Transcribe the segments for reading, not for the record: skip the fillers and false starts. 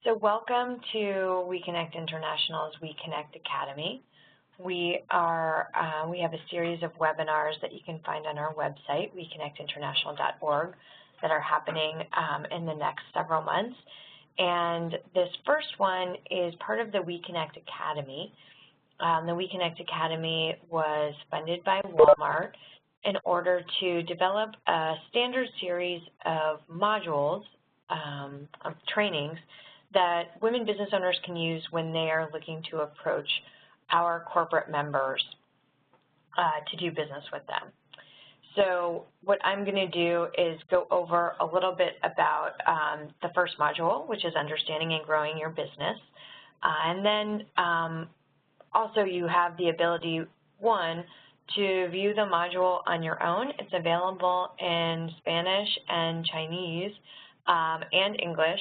So welcome to WEConnect International's WEConnect Academy. We have a series of webinars that you can find on our website, WEConnectInternational.org, that are happening in the next several months. And this first one is part of the WEConnect Academy. The WEConnect Academy was funded by Walmart in order to develop a standard series of modules, of trainings, that women business owners can use when they are looking to approach our corporate members to do business with them. So what I'm going to do is go over a little bit about the first module, which is understanding and growing your business. And then also you have the ability, one, to view the module on your own. It's available in Spanish and Chinese and English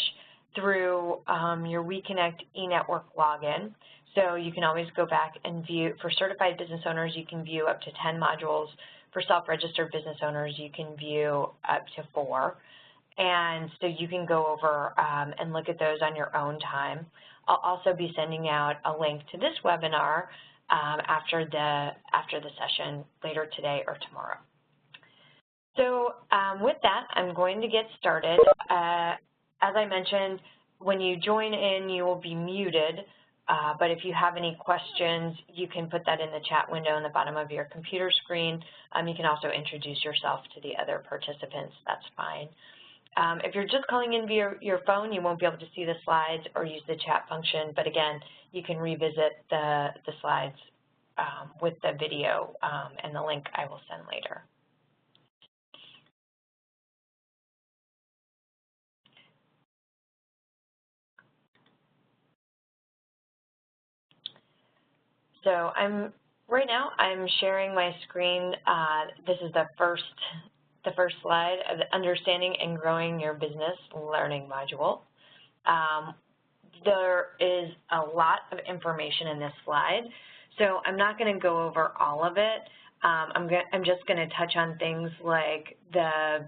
through your WEConnect eNetwork login. So you can always go back and view. For certified business owners, you can view up to 10 modules. For self-registered business owners, you can view up to 4. And so you can go over and look at those on your own time. I'll also be sending out a link to this webinar after the session later today or tomorrow. So with that, I'm going to get started. As I mentioned, when you join in, you will be muted, but if you have any questions, you can put that in the chat window in the bottom of your computer screen. You can also introduce yourself to the other participants. That's fine. If you're just calling in via your phone, you won't be able to see the slides or use the chat function, but again, you can revisit the slides with the video and the link I will send later. So right now I'm sharing my screen. This is the first slide of the Understanding and Growing Your Business Learning module. There is a lot of information in this slide, so I'm not going to go over all of it. I'm just going to touch on things like the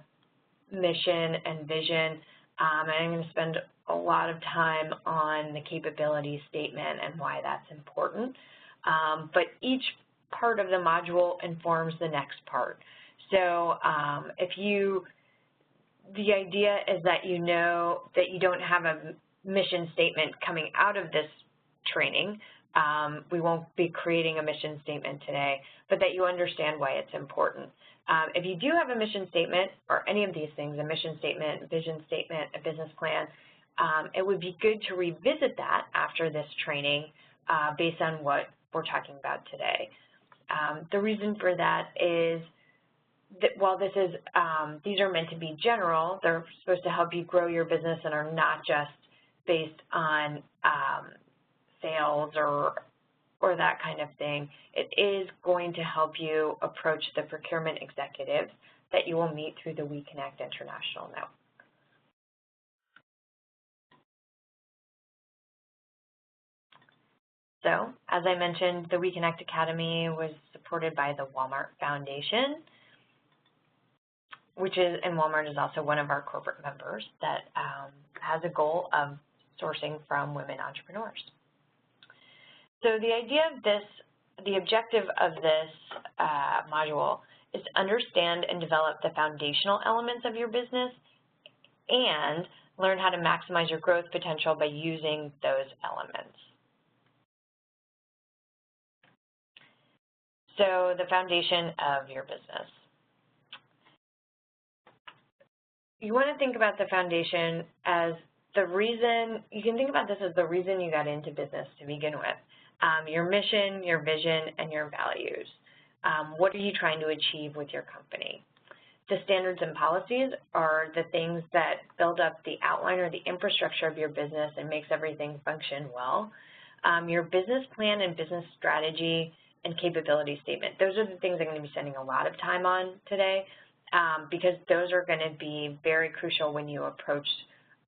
mission and vision, and I'm going to spend a lot of time on the capability statement and why that's important. But each part of the module informs the next part. So the idea is that you know that you don't have a mission statement coming out of this training. We won't be creating a mission statement today, but that you understand why it's important. If you do have a mission statement or any of these things, a mission statement, vision statement, a business plan, it would be good to revisit that after this training based on what we're talking about today. The reason for that is that while these are meant to be general, they're supposed to help you grow your business and are not just based on sales or that kind of thing. It is going to help you approach the procurement executives that you will meet through the WEConnect International network. So, as I mentioned, the WEConnect Academy was supported by the Walmart Foundation, and Walmart is also one of our corporate members that has a goal of sourcing from women entrepreneurs. So the idea of the objective of this module is to understand and develop the foundational elements of your business and learn how to maximize your growth potential by using those elements. So the foundation of your business. You want to think about the foundation as the reason, you can think about this as the reason you got into business to begin with. Your mission, your vision, and your values. What are you trying to achieve with your company? The standards and policies are the things that build up the outline or the infrastructure of your business and makes everything function well. Your business plan and business strategy and capability statement. Those are the things I'm going to be spending a lot of time on today because those are going to be very crucial when you approach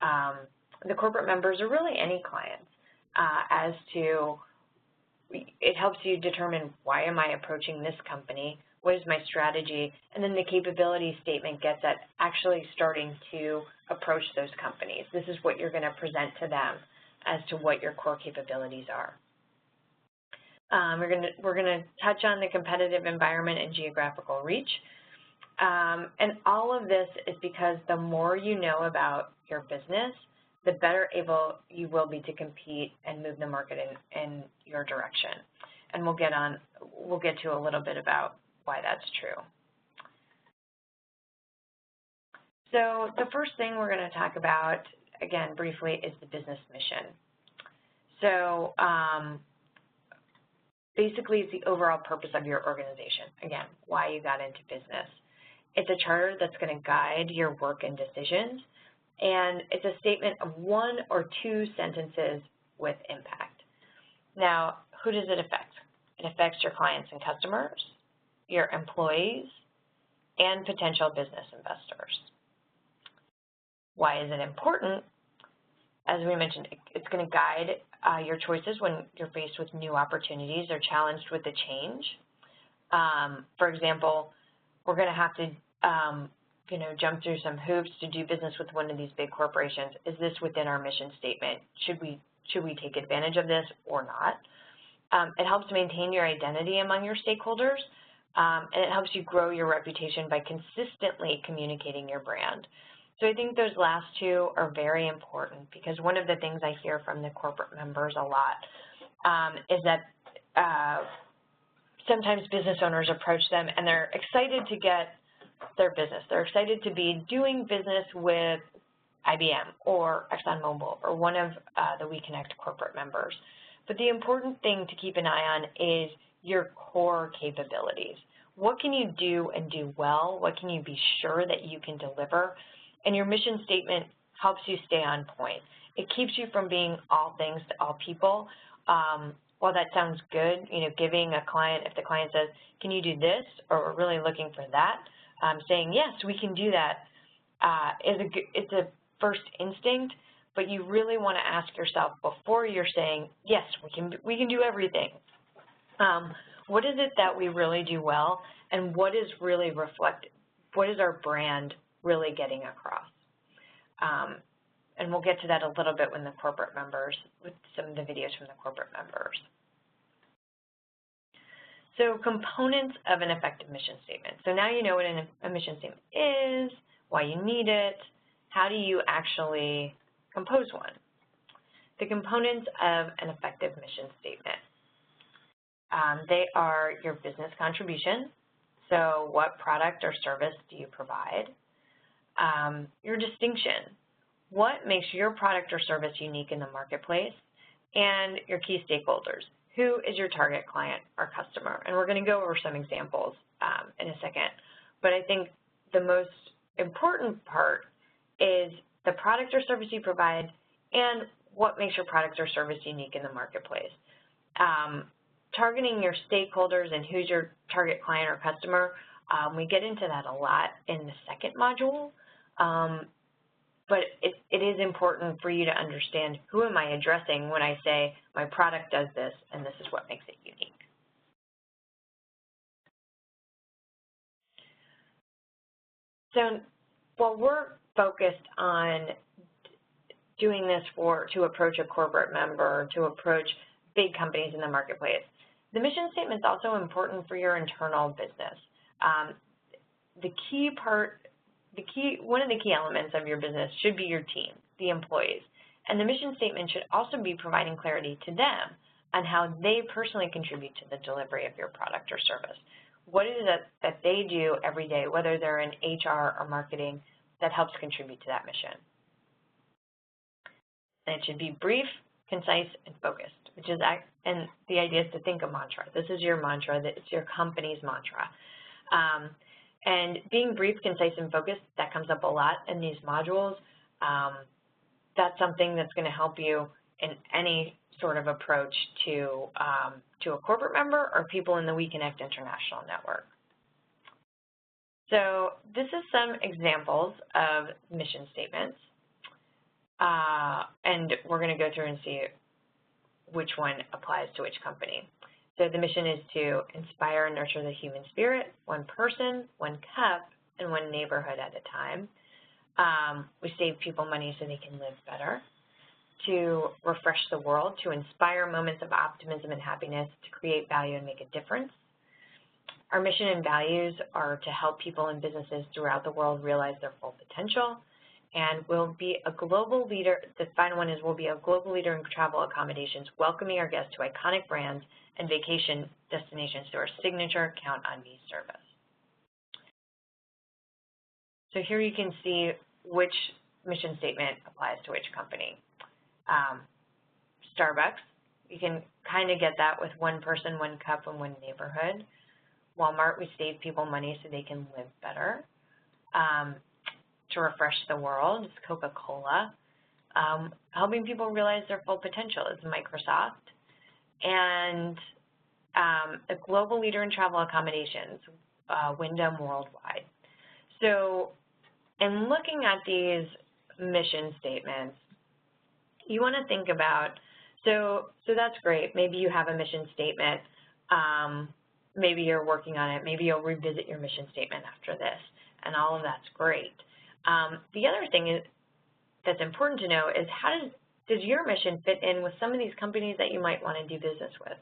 the corporate members or really any clients as to, it helps you determine why am I approaching this company, what is my strategy, and then the capability statement gets at actually starting to approach those companies. This is what you're going to present to them as to what your core capabilities are. We're going to touch on the competitive environment and geographical reach. And all of this is because the more you know about your business, the better able you will be to compete and move the market in your direction. And we'll get to a little bit about why that's true. So the first thing we're going to talk about, again, briefly, is the business mission. So basically, it's the overall purpose of your organization. Again, why you got into business. It's a charter that's going to guide your work and decisions, and it's a statement of 1 or 2 sentences with impact. Now, who does it affect? It affects your clients and customers, your employees, and potential business investors. Why is it important? As we mentioned, it's going to guide your choices when you're faced with new opportunities or challenged with the change. For example, we're going to have to jump through some hoops to do business with one of these big corporations. Is this within our mission statement? Should we take advantage of this or not? It helps maintain your identity among your stakeholders, and it helps you grow your reputation by consistently communicating your brand. So I think those last 2 are very important, because one of the things I hear from the corporate members a lot is that sometimes business owners approach them and they're excited to get their business. They're excited to be doing business with IBM or ExxonMobil or one of the WEConnect corporate members. But the important thing to keep an eye on is your core capabilities. What can you do and do well? What can you be sure that you can deliver? And your mission statement helps you stay on point. It keeps you from being all things to all people. While that sounds good, giving a client, if the client says, can you do this, or we're really looking for that, saying, yes, we can do that, it's a first instinct, but you really want to ask yourself before you're saying, yes, we can do everything. What is it that we really do well, and what is really reflected? What is our brand really getting across? And we'll get to that a little bit when the corporate members, with some of the videos from the corporate members. So components of an effective mission statement. So now you know what a mission statement is, why you need it, how do you actually compose one. The components of an effective mission statement. They are your business contribution. So what product or service do you provide? Your distinction. What makes your product or service unique in the marketplace? And your key stakeholders. Who is your target client or customer? And we're going to go over some examples in a second. But I think the most important part is the product or service you provide and what makes your product or service unique in the marketplace. Targeting your stakeholders and who's your target client or customer, we get into that a lot in the second module. But it is important for you to understand who am I addressing when I say my product does this and this is what makes it unique. So while we're focused on doing this to approach a corporate member, to approach big companies in the marketplace, the mission statement is also important for your internal business. One of the key elements of your business should be your team, the employees. And the mission statement should also be providing clarity to them on how they personally contribute to the delivery of your product or service. What is it that they do every day, whether they're in HR or marketing, that helps contribute to that mission? And it should be brief, concise, and focused, and the idea is to think a mantra. This is your mantra, it's your company's mantra. And being brief, concise, and focused, that comes up a lot in these modules. That's something that's going to help you in any sort of approach to a corporate member or people in the WEConnect International Network. So this is some examples of mission statements. And we're going to go through and see which one applies to which company. So the mission is to inspire and nurture the human spirit, one person, one cup, and one neighborhood at a time. We save people money so they can live better. To refresh the world, to inspire moments of optimism and happiness, to create value and make a difference. Our mission and values are to help people and businesses throughout the world realize their full potential. And we'll be a global leader. The final one is we'll be a global leader in travel accommodations, welcoming our guests to iconic brands and vacation destinations through our signature Count on Me service. So here you can see which mission statement applies to which company. Starbucks, you can kind of get that with one person, one cup, and one neighborhood. Walmart, we save people money so they can live better. To refresh the world is Coca-Cola. Helping people realize their full potential is Microsoft. And a global leader in travel accommodations, Wyndham Worldwide. So in looking at these mission statements, you want to think about, so that's great. Maybe you have a mission statement. Maybe you're working on it. Maybe you'll revisit your mission statement after this, and all of that's great. The other thing that's important to know is how does your mission fit in with some of these companies that you might want to do business with?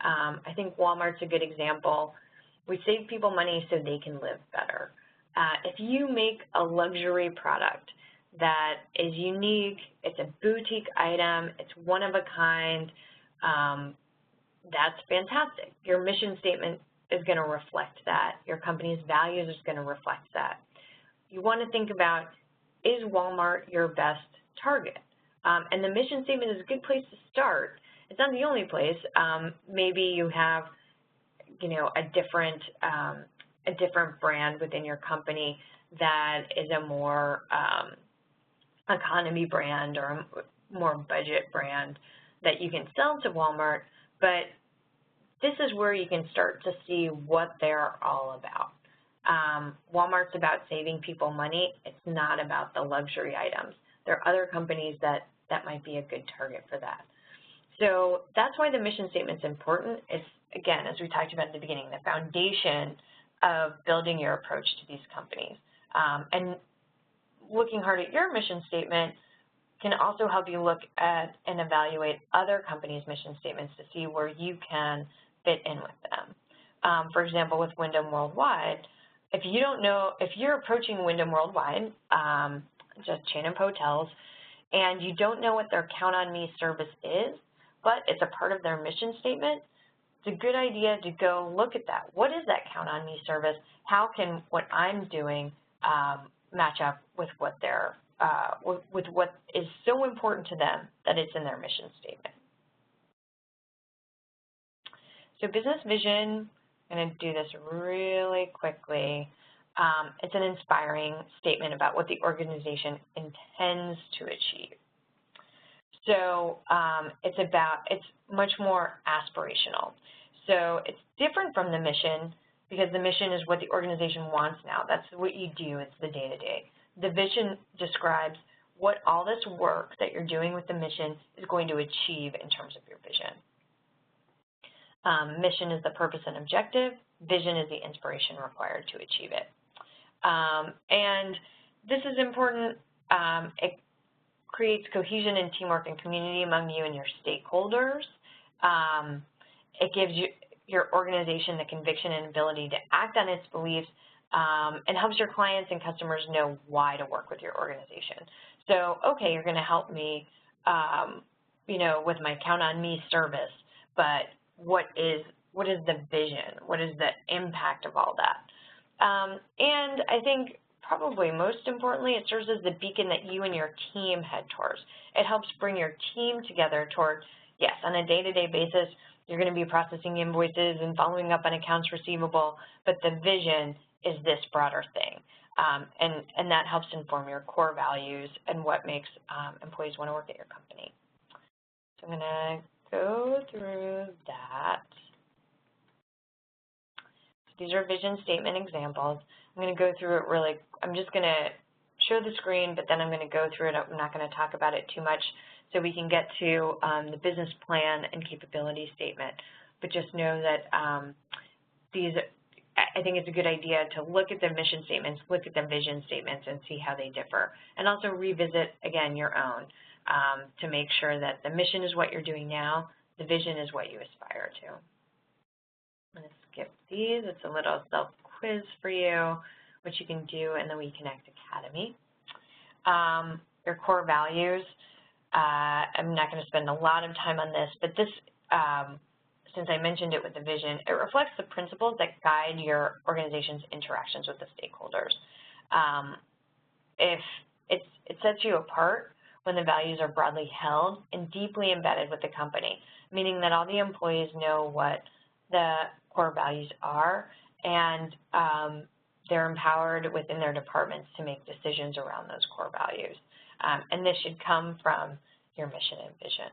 I think Walmart's a good example. We save people money so they can live better. If you make a luxury product that is unique, it's a boutique item, it's one of a kind, that's fantastic. Your mission statement is going to reflect that. Your company's values is going to reflect that. You want to think about, is Walmart your best target? And the mission statement is a good place to start. It's not the only place. Maybe you have, a different brand within your company that is a more economy brand or a more budget brand that you can sell to Walmart, but this is where you can start to see what they're all about. Walmart's about saving people money. It's not about the luxury items. There are other companies that might be a good target for that. So that's why the mission statement's important. It's, again, as we talked about at the beginning, the foundation of building your approach to these companies. And looking hard at your mission statement can also help you look at and evaluate other companies' mission statements to see where you can fit in with them. For example, with Wyndham Worldwide, if you're approaching Wyndham Worldwide, just chain of hotels, and you don't know what their Count on Me service is, but it's a part of their mission statement, it's a good idea to go look at that. What is that Count on Me service? How can what I'm doing match up with what they're with what is so important to them that it's in their mission statement? So business vision, I'm going to do this really quickly. It's an inspiring statement about what the organization intends to achieve. So it's much more aspirational. So it's different from the mission because the mission is what the organization wants now. That's what you do. It's the day-to-day. The vision describes what all this work that you're doing with the mission is going to achieve in terms of your vision. Mission is the purpose and objective. Vision is the inspiration required to achieve it. And this is important. It creates cohesion and teamwork and community among you and your stakeholders. It gives your organization the conviction and ability to act on its beliefs, and helps your clients and customers know why to work with your organization. So, okay, you're going to help me, with my Count on Me service, but what is the vision? What is the impact of all that? And I think probably most importantly, it serves as the beacon that you and your team head towards. It helps bring your team together toward, yes, on a day-to-day basis, you're going to be processing invoices and following up on accounts receivable, but the vision is this broader thing. And that helps inform your core values and what makes employees want to work at your company. So I'm going to go through that. These are vision statement examples. I'm going to go through it I'm just going to show the screen, but then I'm going to go through it. I'm not going to talk about it too much so we can get to the business plan and capability statement. but just know that I think it's a good idea to look at the mission statements, look at the vision statements, and see how they differ. And also revisit, again, your own to make sure that the mission is what you're doing now, the vision is what you aspire to. I'm going to skip these. It's a little self-quiz for you, which you can do in the WEConnect Academy. Your core values. I'm not going to spend a lot of time on this, but this, since I mentioned it with the vision, it reflects the principles that guide your organization's interactions with the stakeholders. It sets you apart when the values are broadly held and deeply embedded with the company, meaning that all the employees know what the core values are, and they're empowered within their departments to make decisions around those core values. And this should come from your mission and vision.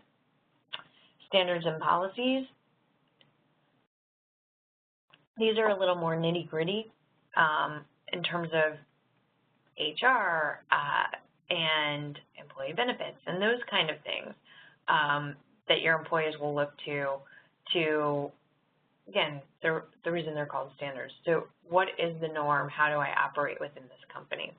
Standards and policies. These are a little more nitty-gritty in terms of HR and employee benefits and those kind of things that your employees will look to, again, the reason they're called standards. So what is the norm? How do I operate within this company?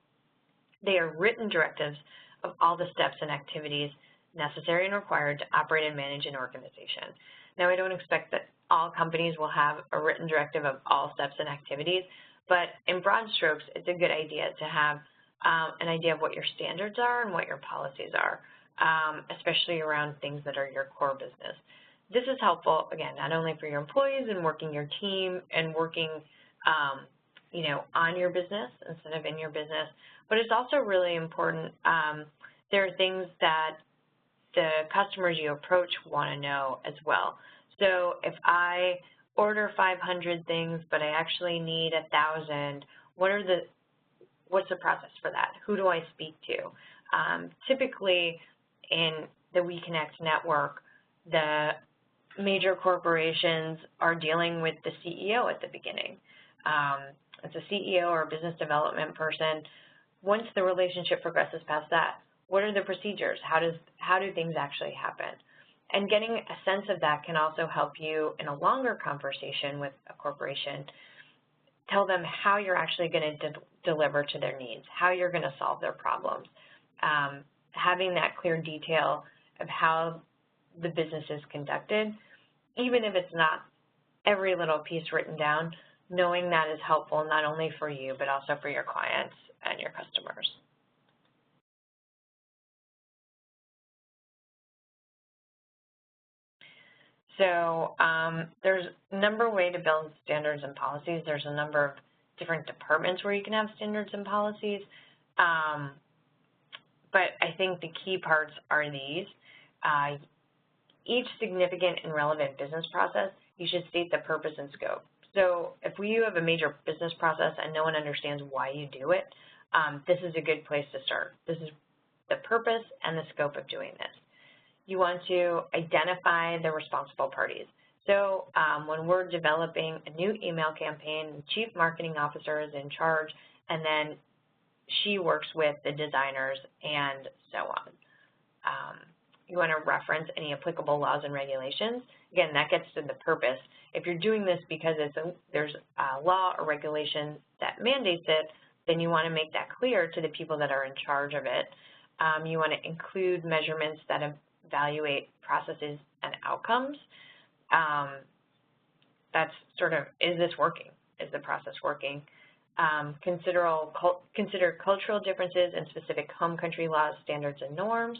They are written directives of all the steps and activities necessary and required to operate and manage an organization. Now, I don't expect that all companies will have a written directive of all steps and activities, but in broad strokes, it's a good idea to have an idea of what your standards are and what your policies are, especially around things that are your core business. This is helpful, again, not only for your employees and working your team and working, you know, on your business instead of in your business, but it's also really important. There are things that the customers you approach want to know as well. So if I order 500 things, but I actually need 1,000, what's the process for that? Who do I speak to? Typically, in the WEConnect network, the major corporations are dealing with the CEO at the beginning. It's a CEO or a business development person. Once the relationship progresses past that, what are the procedures? How do things actually happen? And getting a sense of that can also help you in a longer conversation with a corporation, tell them how you're actually going to deliver to their needs, how you're going to solve their problems. Having that clear detail of how the business is conducted, even if it's not every little piece written down, knowing that is helpful not only for you, but also for your clients and your customers. So there's a number of ways to build standards and policies. There's a number of different departments where you can have standards and policies. But I think the key parts are these. Each significant and relevant business process, you should state the purpose and scope. So if you have a major business process and no one understands why you do it, this is a good place to start. This is the purpose and the scope of doing this. You want to identify the responsible parties. So when we're developing a new email campaign, the chief marketing officer is in charge, and then she works with the designers and so on. You want to reference any applicable laws and regulations. Again, that gets to the purpose. If you're doing this because there's a law or regulation that mandates it, then you want to make that clear to the people that are in charge of it. You want to include measurements that evaluate processes and outcomes. That's sort of, is this working? Is the process working? Consider cultural differences and specific home country laws, standards, and norms.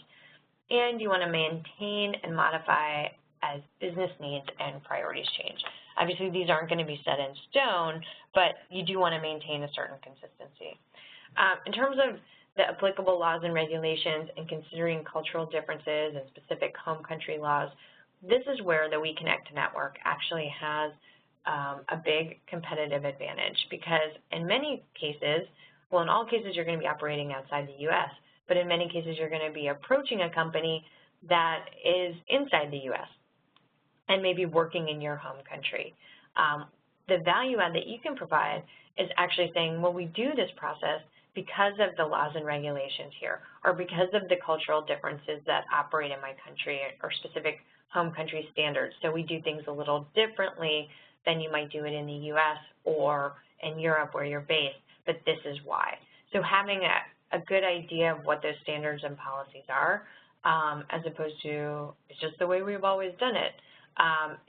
And you want to maintain and modify as business needs and priorities change. Obviously, these aren't going to be set in stone, but you do want to maintain a certain consistency. In terms of the applicable laws and regulations and considering cultural differences and specific home country laws, this is where the WEConnect network actually has a big competitive advantage, because in many cases, well, in all cases, you're going to be operating outside the U.S., but in many cases, you're going to be approaching a company that is inside the U.S. and maybe working in your home country. The value add that you can provide is actually saying, well, we do this process because of the laws and regulations here, or because of the cultural differences that operate in my country or specific home country standards. So we do things a little differently than you might do it in the U.S. or in Europe where you're based, but this is why. So having a good idea of what those standards and policies are, as opposed to it's just the way we've always done it,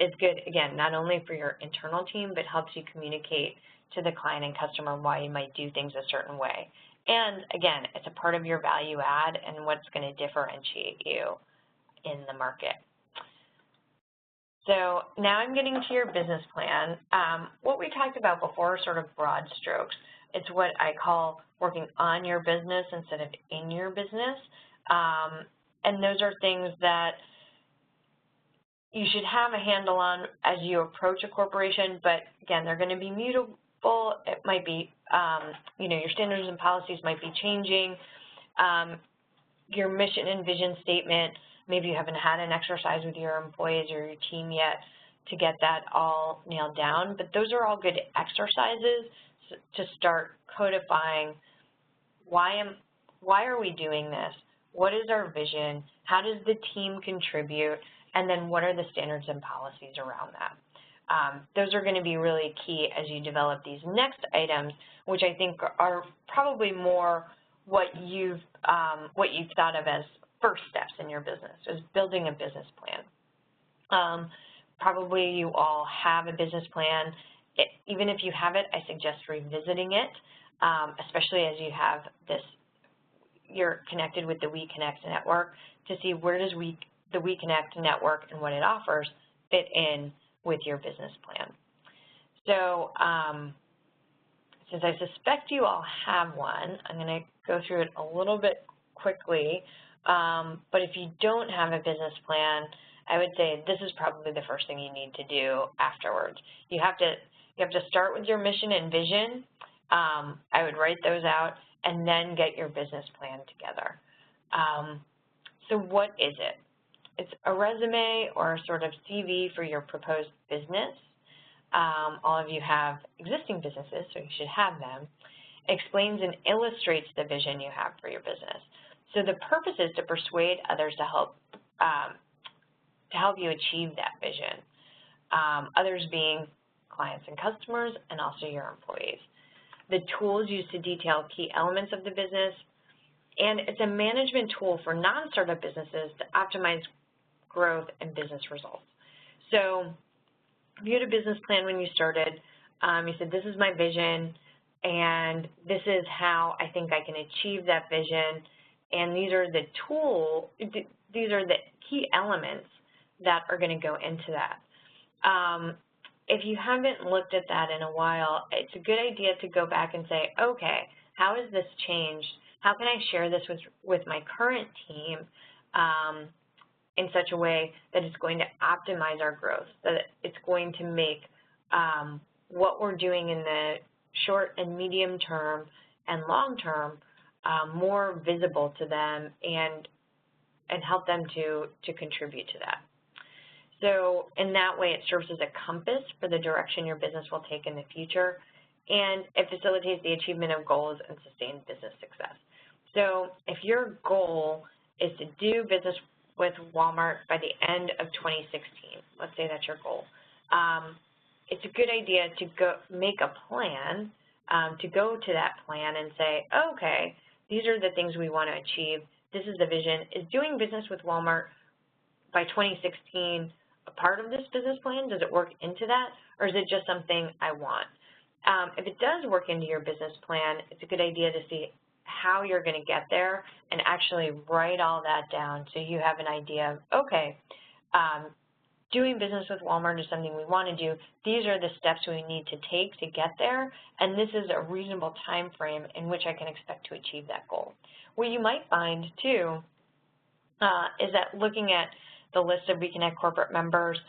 is good, again, not only for your internal team, but helps you communicate to the client and customer why you might do things a certain way. And again, it's a part of your value add and what's going to differentiate you in the market. So now I'm getting to your business plan. What we talked about before are sort of broad strokes. It's what I call working on your business instead of in your business. And those are things that you should have a handle on as you approach a corporation, but again, they're going to be mutable. It might be, your standards and policies might be changing. Your mission and vision statement, maybe you haven't had an exercise with your employees or your team yet to get that all nailed down, but those are all good exercises to start codifying why are we doing this? What is our vision? How does the team contribute? And then what are the standards and policies around that? Those are going to be really key as you develop these next items, which I think are probably more what you've thought of as first steps in your business, is building a business plan. Probably you all have a business plan. Even if you have it, I suggest revisiting it, especially as you have you're connected with the WEConnect network, to see where does the WEConnect network and what it offers fit in with your business plan. So since I suspect you all have one, I'm going to go through it a little bit quickly. But if you don't have a business plan, I would say this is probably the first thing you need to do afterwards. You have to start with your mission and vision. I would write those out and then get your business plan together. So what is it? It's a resume or a sort of CV for your proposed business. All of you have existing businesses, so you should have them. Explains and illustrates the vision you have for your business. So the purpose is to persuade others to help you achieve that vision. Others being clients and customers, and also your employees. The tools used to detail key elements of the business, and it's a management tool for non-startup businesses to optimize growth and business results. So if you had a business plan when you started, you said, this is my vision, and this is how I think I can achieve that vision, and these are the key elements that are going to go into that. If you haven't looked at that in a while, it's a good idea to go back and say, okay, how has this changed? How can I share this with my current team in such a way that it's going to optimize our growth, that it's going to make what we're doing in the short and medium term and long term more visible to them and help them to contribute to that. So in that way, it serves as a compass for the direction your business will take in the future, and it facilitates the achievement of goals and sustained business success. So if your goal is to do business with Walmart by the end of 2016, let's say that's your goal, it's a good idea to make a plan, to go to that plan and say, okay, these are the things we want to achieve. This is the vision. Is doing business with Walmart by 2016 a part of this business plan? Does it work into that, or is it just something I want? If it does work into your business plan, it's a good idea to see how you're going to get there and actually write all that down so you have an idea of, okay, doing business with Walmart is something we want to do. These are the steps we need to take to get there, and this is a reasonable time frame in which I can expect to achieve that goal. What you might find, too, is that looking at the list of WEConnect corporate members,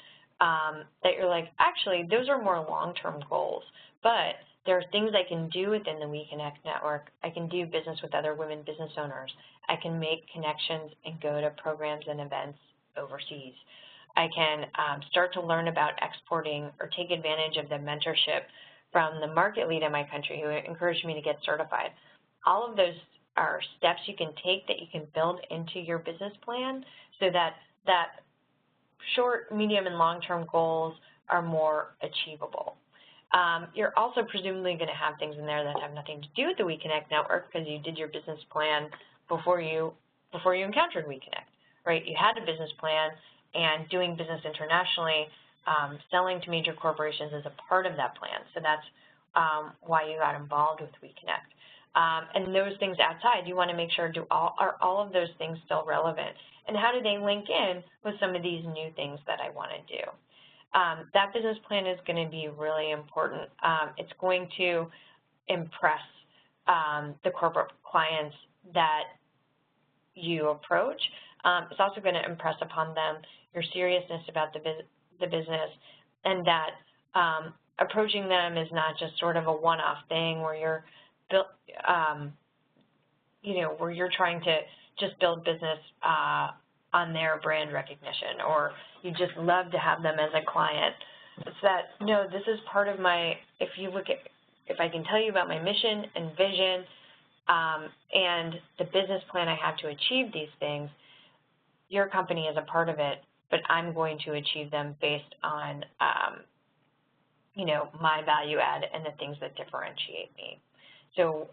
that you're like, actually, those are more long-term goals, but there are things I can do within the WEConnect network. I can do business with other women business owners. I can make connections and go to programs and events overseas. I can start to learn about exporting or take advantage of the mentorship from the market lead in my country who encouraged me to get certified. all of those are steps you can take that you can build into your business plan so that short, medium, and long-term goals are more achievable. You're also presumably going to have things in there that have nothing to do with the WeConnect network because you did your business plan before you encountered WeConnect, right? You had a business plan, and doing business internationally, selling to major corporations is a part of that plan. So that's why you got involved with WeConnect. And those things outside, you want to make sure, are all of those things still relevant? And how do they link in with some of these new things that I want to do? That business plan is going to be really important. It's going to impress the corporate clients that you approach. It's also going to impress upon them your seriousness about the business, and that approaching them is not just sort of a one-off thing where you're where you're trying to just build business on their brand recognition, or you just love to have them as a client. It's that, no, this is part of my, if I can tell you about my mission and vision and the business plan I have to achieve these things, your company is a part of it, but I'm going to achieve them based on, my value add and the things that differentiate me. So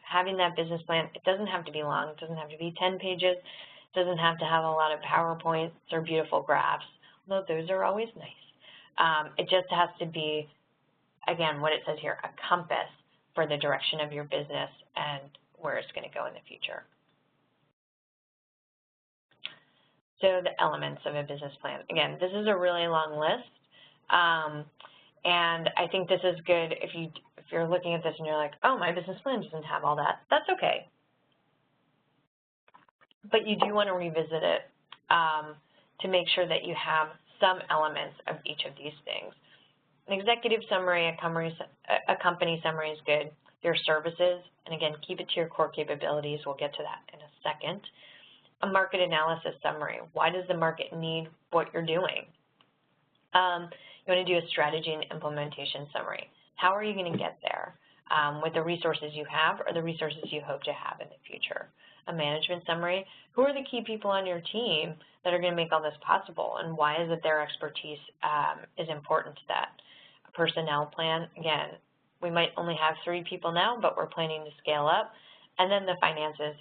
having that business plan, it doesn't have to be long. It doesn't have to be 10 pages. It doesn't have to have a lot of PowerPoints or beautiful graphs, although those are always nice. It just has to be, again, what it says here, a compass for the direction of your business and where it's going to go in the future. So the elements of a business plan. Again, this is a really long list, and I think this is good if you're looking at this and you're like, oh, my business plan doesn't have all that. That's okay. But you do want to revisit it to make sure that you have some elements of each of these things. An executive summary, a company summary is good. Your services, and again, keep it to your core capabilities. We'll get to that in a second. A market analysis summary. Why does the market need what you're doing? You want to do a strategy and implementation summary. How are you going to get there with the resources you have or the resources you hope to have in the future? A management summary. Who are the key people on your team that are going to make all this possible, and why is it their expertise is important to that? A personnel plan. Again, we might only have 3 people now, but we're planning to scale up. And then the finances,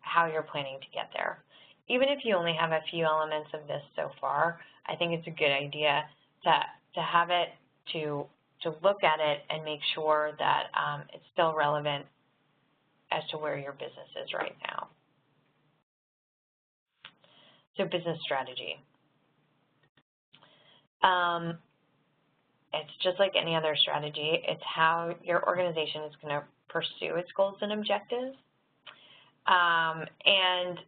how you're planning to get there. Even if you only have a few elements of this so far, I think it's a good idea to have it, to look at it and make sure that it's still relevant as to where your business is right now. So business strategy. It's just like any other strategy. It's how your organization is going to pursue its goals and objectives. And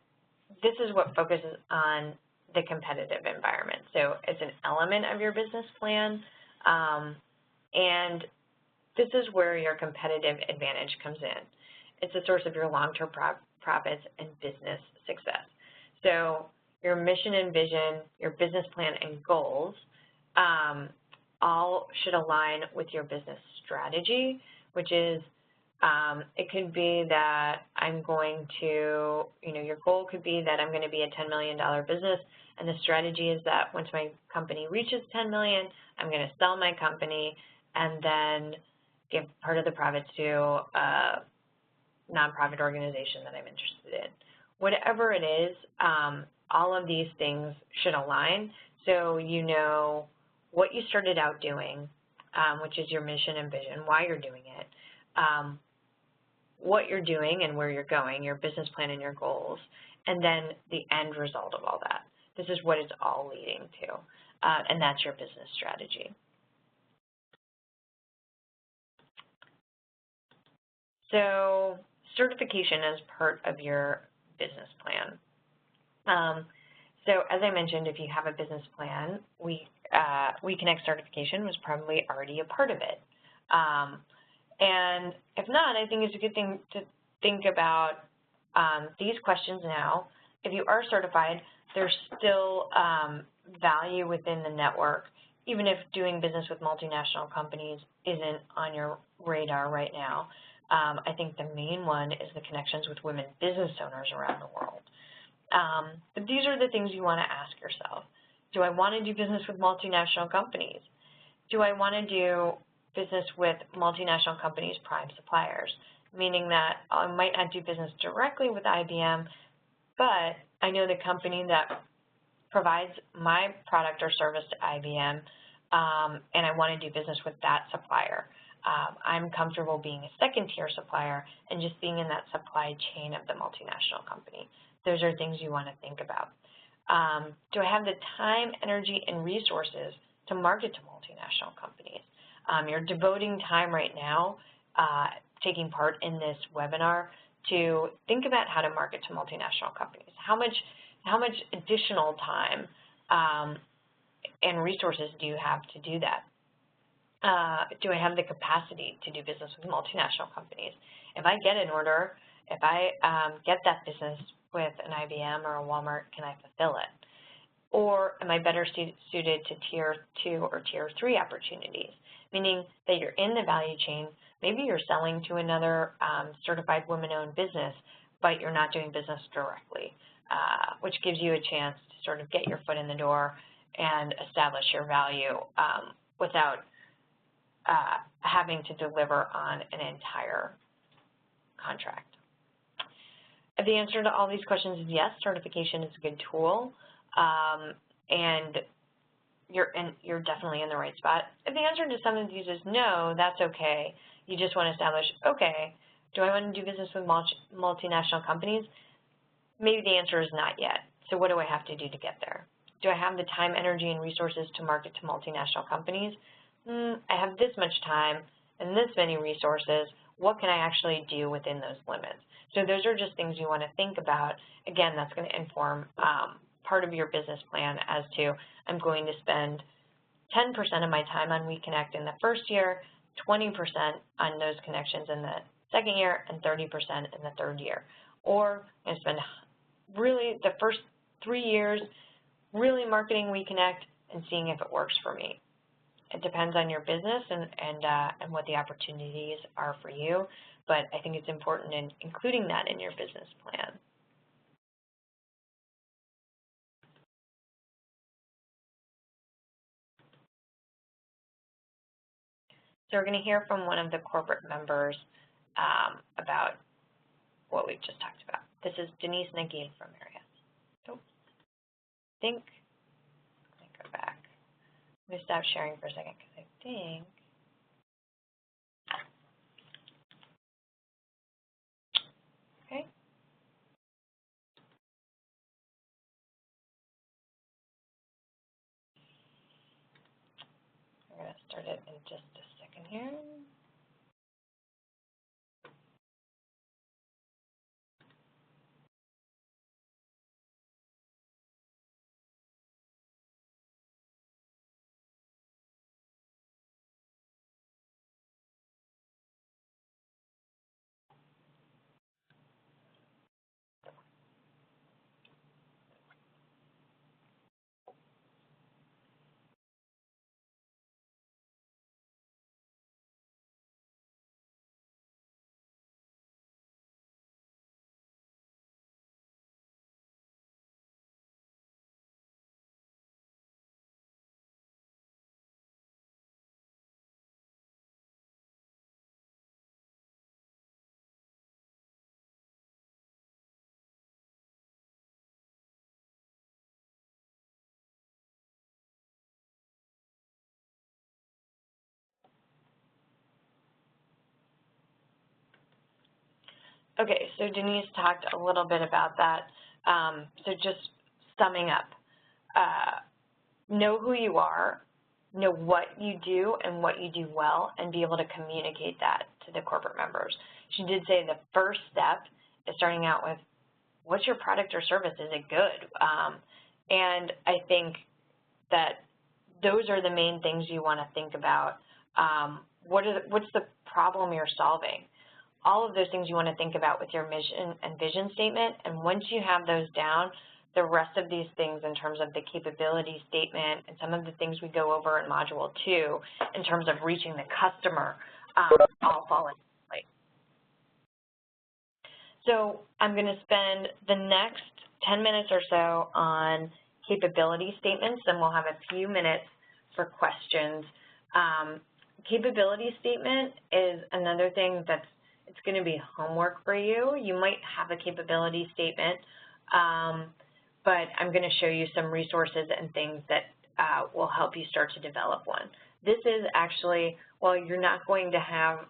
this is what focuses on the competitive environment. So it's an element of your business plan, and this is where your competitive advantage comes in. It's a source of your long-term profits and business success. So your mission and vision, your business plan and goals all should align with your business strategy, which is it could be that I'm going to, your goal could be that I'm going to be a $10 million business, and the strategy is that once my company reaches $10 million, I'm going to sell my company and then give part of the profits to a nonprofit organization that I'm interested in. Whatever it is, all of these things should align so you know what you started out doing, which is your mission and vision, why you're doing it, what you're doing and where you're going, your business plan and your goals, and then the end result of all that. This is what it's all leading to, and that's your business strategy. So certification is part of your business plan. So as I mentioned, if you have a business plan, WEConnect certification was probably already a part of it. And if not, I think it's a good thing to think about these questions now. If you are certified, there's still value within the network, even if doing business with multinational companies isn't on your radar right now. I think the main one is the connections with women business owners around the world. But these are the things you want to ask yourself. Do I want to do business with multinational companies? Do I want to do business with multinational companies' prime suppliers? Meaning that I might not do business directly with IBM, but I know the company that provides my product or service to IBM, and I want to do business with that supplier. I'm comfortable being a second-tier supplier and just being in that supply chain of the multinational company. Those are things you want to think about. Do I have the time, energy, and resources to market to multinational companies? You're devoting time right now, taking part in this webinar, to think about how to market to multinational companies. How much additional time and resources do you have to do that? Do I have the capacity to do business with multinational companies? If I get an order, if I get that business with an IBM or a Walmart, can I fulfill it? Or am I better suited to Tier 2 or Tier 3 opportunities, meaning that you're in the value chain, maybe you're selling to another certified women-owned business, but you're not doing business directly, which gives you a chance to sort of get your foot in the door and establish your value without having to deliver on an entire contract. If the answer to all these questions is yes, certification is a good tool, and you're definitely in the right spot. If the answer to some of these is no, that's okay. You just want to establish, okay, do I want to do business with multinational companies? Maybe the answer is not yet. So what do I have to do to get there? Do I have the time, energy, and resources to market to multinational companies? I have this much time and this many resources. What can I actually do within those limits? So those are just things you want to think about. Again, that's going to inform part of your business plan as to, I'm going to spend 10% of my time on WeConnect in the first year, 20% on those connections in the second year, and 30% in the third year. Or I'm going to spend really the first 3 years really marketing WeConnect and seeing if it works for me. It depends on your business and what the opportunities are for you, but I think it's important in including that in your business plan. So we're going to hear from one of the corporate members about what we've just talked about. This is Denise Nagil from Marriott. So I think, let me go back. Let me stop sharing for a second because I think okay. We're going to start it in just a second here. Okay, so Denise talked a little bit about that. So just summing up, know who you are, know what you do and what you do well, and be able to communicate that to the corporate members. She did say the first step is starting out with, what's your product or service? Is it good? And I think that those are the main things you want to think about. What's the problem you're solving? All of those things you want to think about with your mission and vision statement, and once you have those down, the rest of these things in terms of the capability statement and some of the things we go over in Module 2 in terms of reaching the customer all fall into place. So I'm going to spend the next 10 minutes or so on capability statements, and we'll have a few minutes for questions. Capability statement is another thing it's going to be homework for you. You might have a capability statement, but I'm going to show you some resources and things that will help you start to develop one. This is actually, well, you're not going to have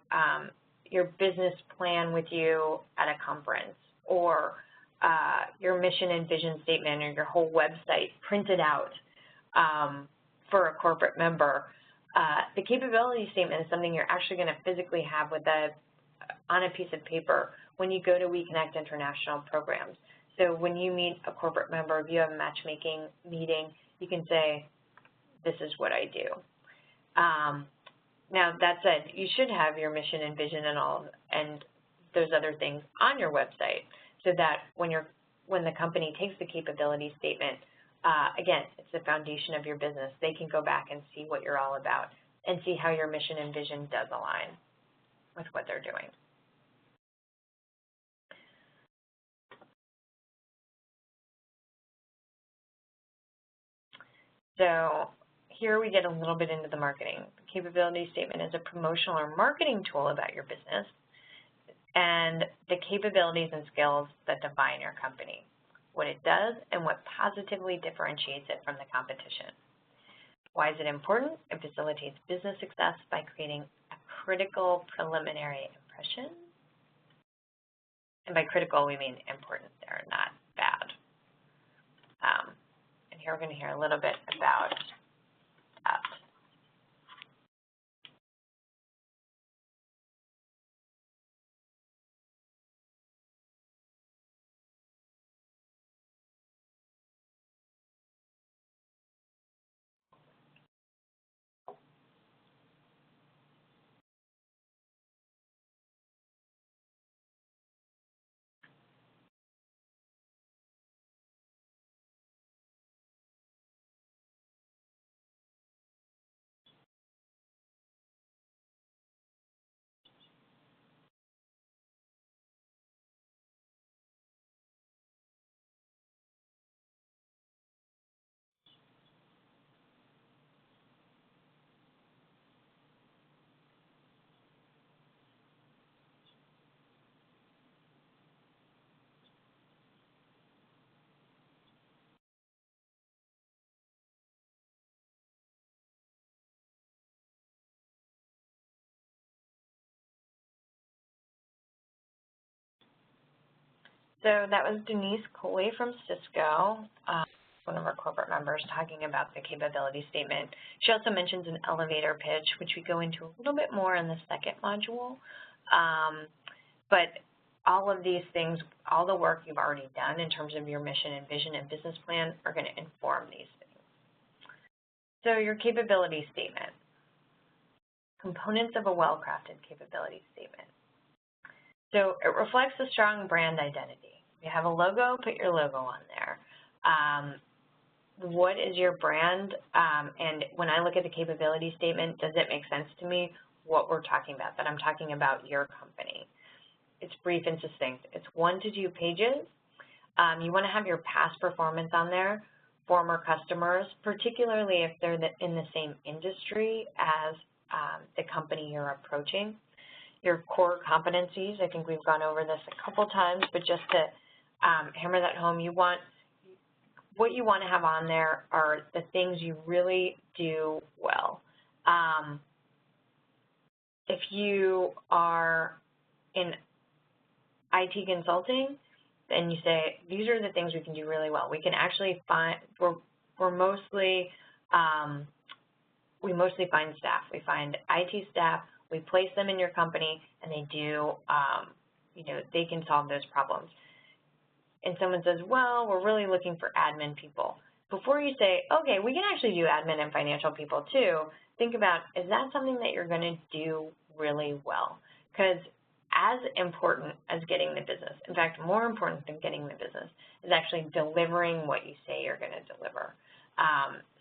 your business plan with you at a conference or your mission and vision statement or your whole website printed out for a corporate member. The capability statement is something you're actually going to physically have on a piece of paper when you go to WEConnect International programs. So when you meet a corporate member, if you have a matchmaking meeting, you can say, this is what I do. Now, that said, you should have your mission and vision and those other things on your website so that when the company takes the capability statement, again, it's the foundation of your business. They can go back and see what you're all about and see how your mission and vision does align with what they're doing. So here we get a little bit into the marketing. The capability statement is a promotional or marketing tool about your business and the capabilities and skills that define your company, what it does, and what positively differentiates it from the competition. Why is it important? It facilitates business success by creating a critical preliminary impression. And by critical, we mean important there, not bad. And here we're going to hear a little bit about that. So that was Denise Coley from Cisco, one of our corporate members, talking about the capability statement. She also mentions an elevator pitch, which we go into a little bit more in the second module. But all of these things, all the work you've already done in terms of your mission and vision and business plan are going to inform these things. So your capability statement, components of a well-crafted capability statement. So it reflects a strong brand identity. You have a logo, put your logo on there. What is your brand? And when I look at the capability statement, does it make sense to me what we're talking about, that I'm talking about your company? It's brief and succinct. It's 1 to 2 pages. You want to have your past performance on there, former customers, particularly if they're in the same industry as the company you're approaching. Your core competencies, I think we've gone over this a couple times, but just to hammer that home, what you want to have on there are the things you really do well. If you are in IT consulting, then you say, these are the things we can do really well. We can actually find, we mostly find staff. We find IT staff, we place them in your company, and they do, they can solve those problems. And someone says, well, we're really looking for admin people. Before you say, okay, we can actually do admin and financial people too, think about, is that something that you're going to do really well? Because as important as getting the business, in fact, more important than getting the business, is actually delivering what you say you're going to deliver.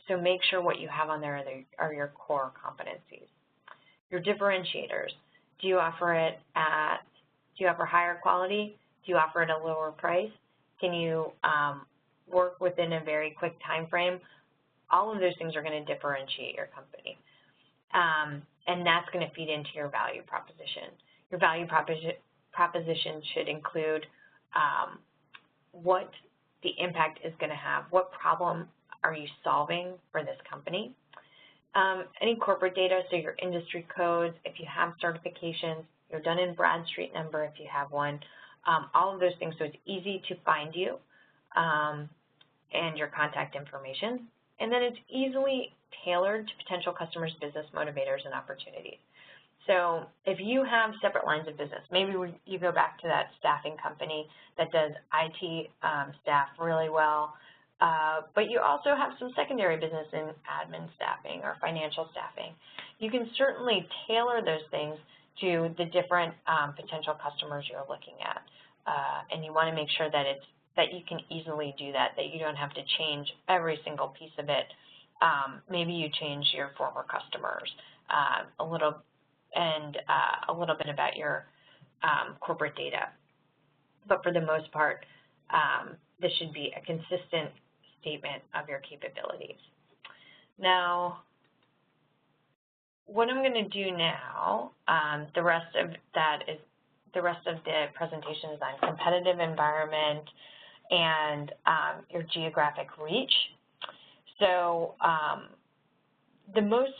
So make sure what you have on there are your core competencies. Your differentiators. Do you offer higher quality? Do you offer at a lower price? Can you work within a very quick time frame? All of those things are going to differentiate your company. And that's going to feed into your value proposition. Your value proposition should include what the impact is going to have, what problem are you solving for this company. Any corporate data, so your industry codes, if you have certifications, your Dun & Bradstreet number if you have one, all of those things, so it's easy to find you, and your contact information. And then it's easily tailored to potential customers' business motivators and opportunities. So if you have separate lines of business, maybe you go back to that staffing company that does IT staff really well, but you also have some secondary business in admin staffing or financial staffing. You can certainly tailor those things to the different potential customers you're looking at, and you want to make sure that you can easily do that you don't have to change every single piece of it. Maybe you change your former customers a little bit about your corporate data. But for the most part, this should be a consistent statement of your capabilities. Now, what I'm going to do now, the rest of the presentation is on competitive environment and your geographic reach. So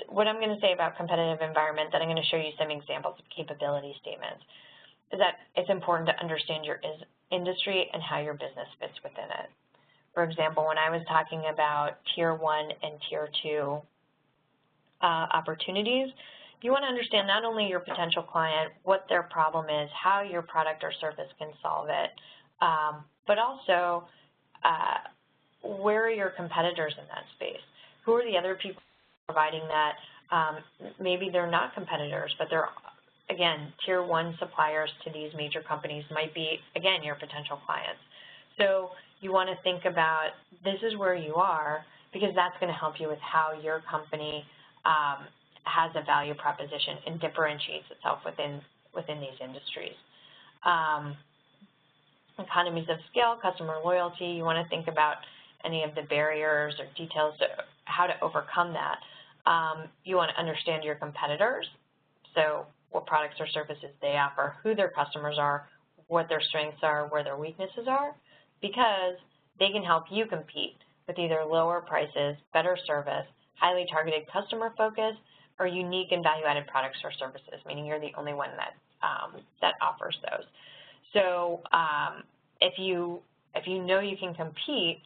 what I'm going to say about competitive environment, that I'm going to show you some examples of capability statements, is that it's important to understand your industry and how your business fits within it. For example, when I was talking about Tier 1 and Tier 2 opportunities, you want to understand not only your potential client, what their problem is, how your product or service can solve it, but also where are your competitors in that space? Who are the other people providing that? Maybe they're not competitors, but they're, again, Tier 1 suppliers to these major companies might be, again, your potential clients. So you want to think about this is where you are, because that's going to help you with how your company has a value proposition and differentiates itself within these industries. Economies of scale, customer loyalty, you want to think about any of the barriers or details to how to overcome that. You want to understand your competitors, so what products or services they offer, who their customers are, what their strengths are, where their weaknesses are, because they can help you compete with either lower prices, better service, highly targeted customer focus, or unique and value-added products or services, meaning you're the only one that offers those. So if you know you can compete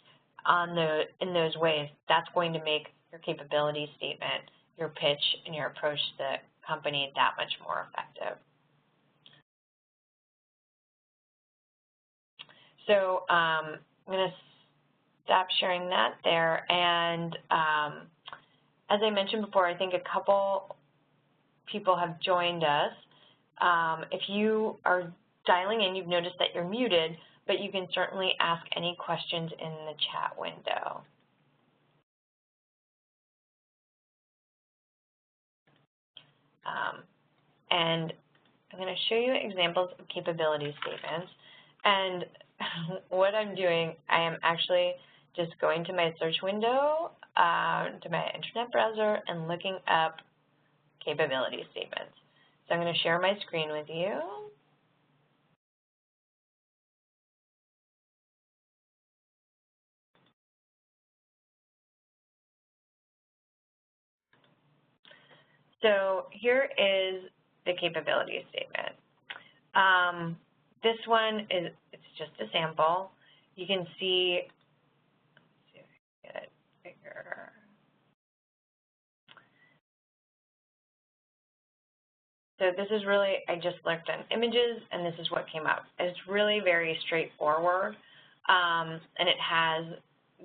in those ways, that's going to make your capability statement, your pitch, and your approach to the company that much more effective. So I'm going to stop sharing that there. And as I mentioned before, I think a couple people have joined us. If you are dialing in, you've noticed that you're muted, but you can certainly ask any questions in the chat window. And I'm going to show you examples of capability statements. And what I'm doing, I am actually just going to my search window, to my internet browser, and looking up capability statements. So I'm going to share my screen with you. So here is the capability statement. This one it's just a sample. You can see, let's see if I can get it bigger. So this is really, I just looked at images, and this is what came up. It's really very straightforward, and it has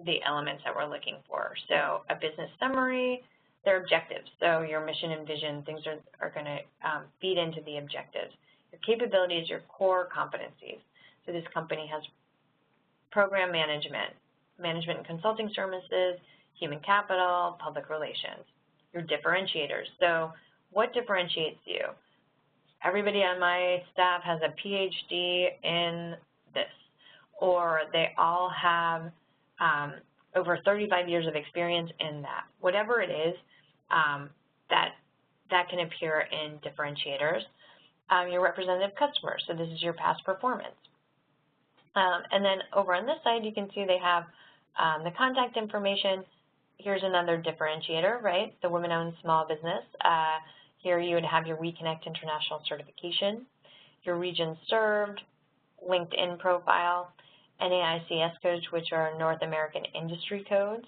the elements that we're looking for. So a business summary, their objectives. So your mission and vision, things are going to feed into the objectives. Your capabilities, your core competencies. So this company has program management, management and consulting services, human capital, public relations. Your differentiators. So what differentiates you? Everybody on my staff has a PhD in this, or they all have over 35 years of experience in that. Whatever it is, that can appear in differentiators. Your representative customers, so this is your past performance. And then over on this side, you can see they have the contact information. Here's another differentiator, right? The women-owned small business. Here you would have your WEConnect International certification, your region served, LinkedIn profile, NAICS codes, which are North American industry codes,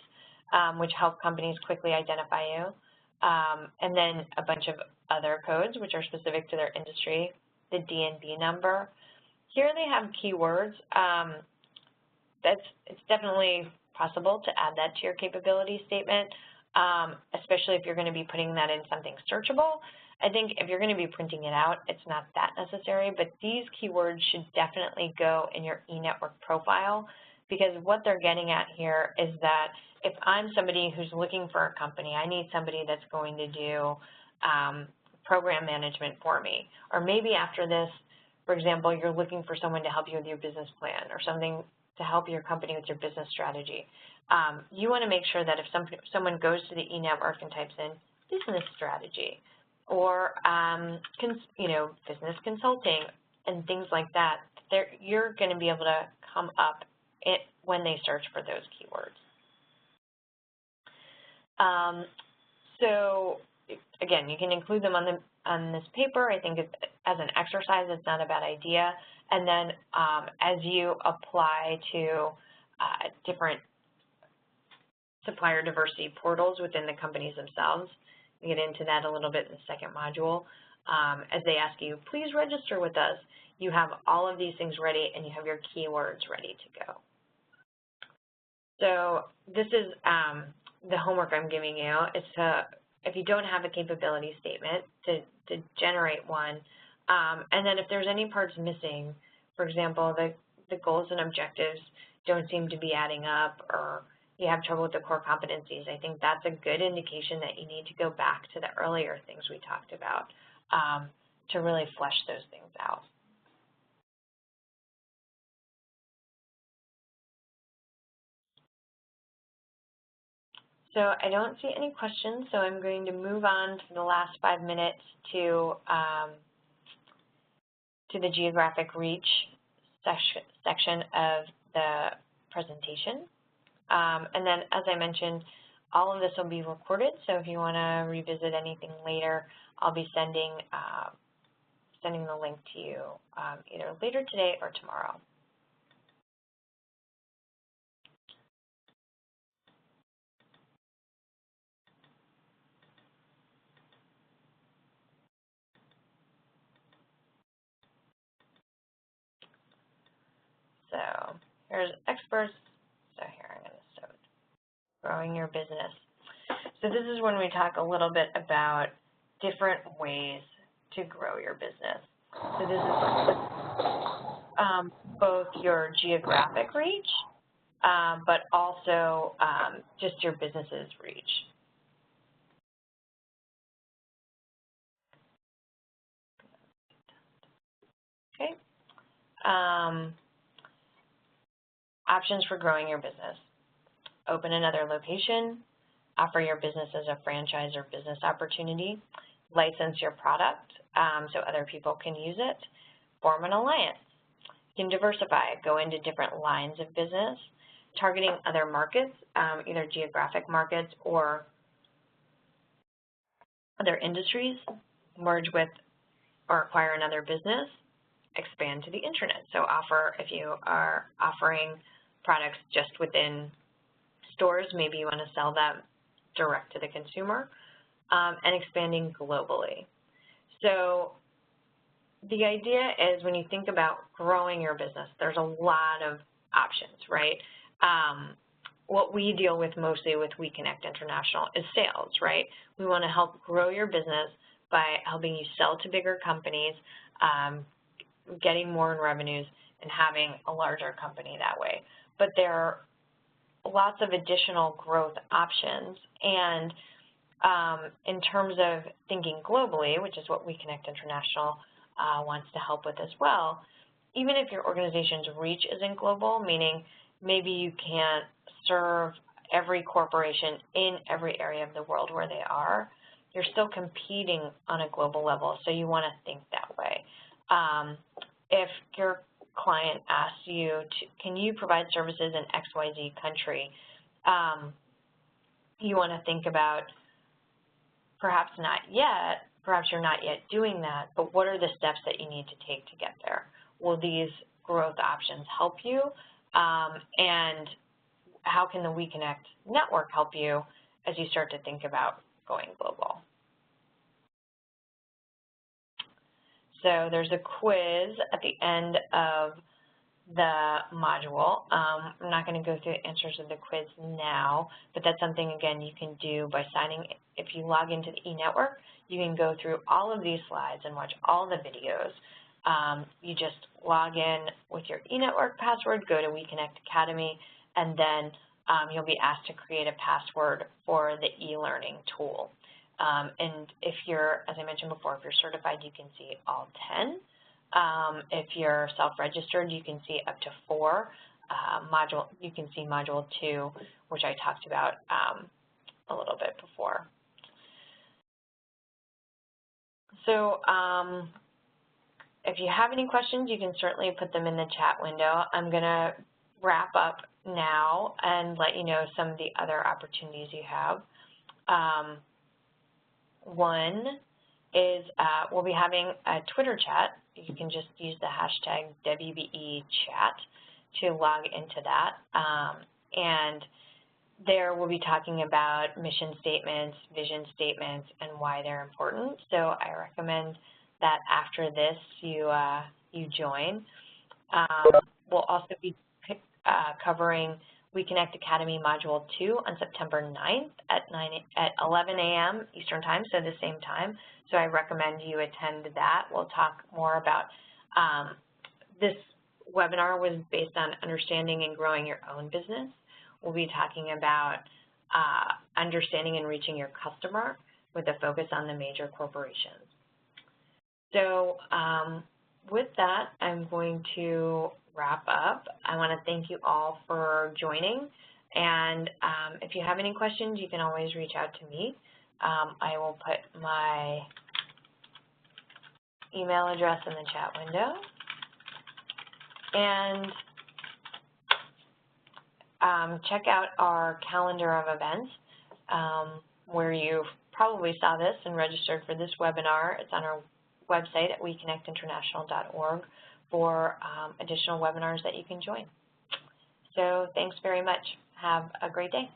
which help companies quickly identify you, and then a bunch of other codes, which are specific to their industry, the DNB number. Here they have keywords. It's definitely possible to add that to your capability statement, especially if you're going to be putting that in something searchable. I think if you're going to be printing it out, it's not that necessary, but these keywords should definitely go in your eNetwork profile, because what they're getting at here is that if I'm somebody who's looking for a company, I need somebody that's going to do program management for me. Or maybe after this, for example, you're looking for someone to help you with your business plan or something to help your company with your business strategy. You want to make sure that if someone goes to the eNetwork and types in business strategy or business consulting and things like that, you're going to be able to come up when they search for those keywords. So again, you can include them on this paper. I think as an exercise, it's not a bad idea. And then as you apply to different supplier diversity portals within the companies themselves, we get into that a little bit in the second module. As they ask you, please register with us, you have all of these things ready and you have your keywords ready to go. So this is the homework I'm giving you. It's if you don't have a capability statement, to generate one. And then if there's any parts missing, for example, the goals and objectives don't seem to be adding up, or you have trouble with the core competencies, I think that's a good indication that you need to go back to the earlier things we talked about to really flesh those things out. So I don't see any questions, so I'm going to move on to the last 5 minutes to the geographic reach section of the presentation. And then, as I mentioned, all of this will be recorded, so if you want to revisit anything later, I'll be sending the link to you either later today or tomorrow. So here's experts. So here I'm going to start growing your business. So this is when we talk a little bit about different ways to grow your business. So this is both your geographic reach, but also just your business's reach. Okay. Options for growing your business. Open another location, offer your business as a franchise or business opportunity, license your product so other people can use it, form an alliance. You can diversify, go into different lines of business, targeting other markets, either geographic markets or other industries, merge with or acquire another business, expand to the internet. So if you are offering products just within stores, maybe you want to sell them direct to the consumer, and expanding globally. So the idea is when you think about growing your business, there's a lot of options, right? What we deal with mostly with WEConnect International is sales, right? We want to help grow your business by helping you sell to bigger companies, getting more in revenues, and having a larger company that way. But there are lots of additional growth options, and in terms of thinking globally, which is what WEConnect International wants to help with as well, even if your organization's reach isn't global, meaning maybe you can't serve every corporation in every area of the world where they are, you're still competing on a global level, so you want to think that way. If your client asks you, can you provide services in XYZ country, you want to think about perhaps not yet, perhaps you're not yet doing that, but what are the steps that you need to take to get there? Will these growth options help you? And how can the WEConnect network help you as you start to think about going global? So there's a quiz at the end of the module. I'm not going to go through the answers of the quiz now, but that's something, again, you can do by signing. If you log into the e-network, you can go through all of these slides and watch all the videos. You just log in with your e-network password, go to WEConnect Academy, and then you'll be asked to create a password for the e-learning tool. And if you're, as I mentioned before, if you're certified, you can see all 10. If you're self-registered, you can see up to 4. You can see Module 2, which I talked about a little bit before. So if you have any questions, you can certainly put them in the chat window. I'm going to wrap up now and let you know some of the other opportunities you have. One is we'll be having a Twitter chat. You can just use the hashtag WBEchat to log into that. And there we'll be talking about mission statements, vision statements, and why they're important. So I recommend that after this you join. We'll also be covering WEConnect Academy Module 2 on September 9th at 11 a.m. Eastern Time, so the same time. So I recommend you attend that. We'll talk more about this webinar was based on understanding and growing your own business. We'll be talking about understanding and reaching your customer with a focus on the major corporations. So with that, I'm going to wrap up. I want to thank you all for joining, and if you have any questions, you can always reach out to me. I will put my email address in the chat window, and check out our calendar of events where you probably saw this and registered for this webinar. It's on our website at WEConnectinternational.org for additional webinars that you can join. So thanks very much. Have a great day.